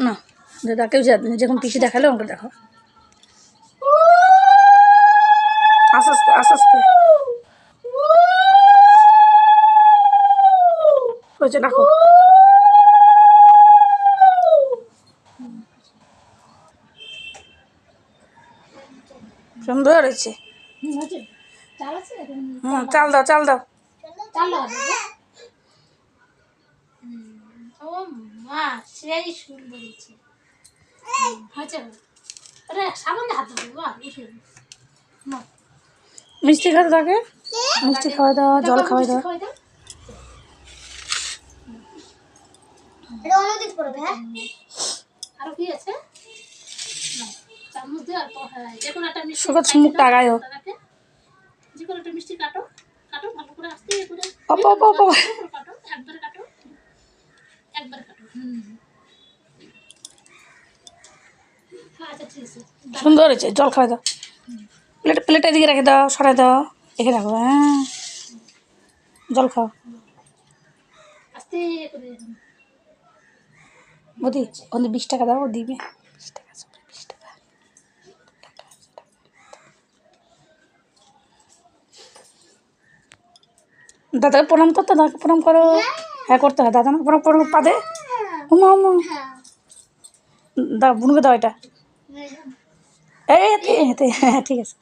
না দাদাকেও যখন পিসি দেখালে আমাকে দেখো আস্তে আস্তে আস্তে আস্তে হয়েছে দেখো সুন্দর হয়েছে। চাল দাও চাল দাও ও মা সেই সুন্দর হয়েছে হয়েছে আরে সামনে হাত দেবো বাহ মিষ্টি খাওয়া থাকে মিষ্টি খাওয়াই দাও জল খাওয়াই দাও আরো কি আছে চামচ দিয়ে অল্প যে কোনো একটা মিষ্টি মুখ টাকায় হোক যে কোনো একটা মিষ্টি কাটো কাটো ভালো করে আস্তে করে কাটো একবার কাটো একবার কাটো আচ্ছা ঠিক আছে সুন্দর হয়েছে জল খাওয়াই দাও প্লেট এদিকে রেখে দাও সরাই দাও এখানে রাখো হ্যাঁ জল খাও আস্তে করে বৌদি ওদের 20 টাকা দাও ও দিবে 20 টাকা 20 টাকা দাদাকে প্রণাম করতো দাদাকে প্রণাম করো হ্যাঁ করতে হয় দাদা না প্রণাম প্রণাম পাদে উমা উমা দাও বুনকে দাও এটা এই হ্যাঁ ঠিক আছে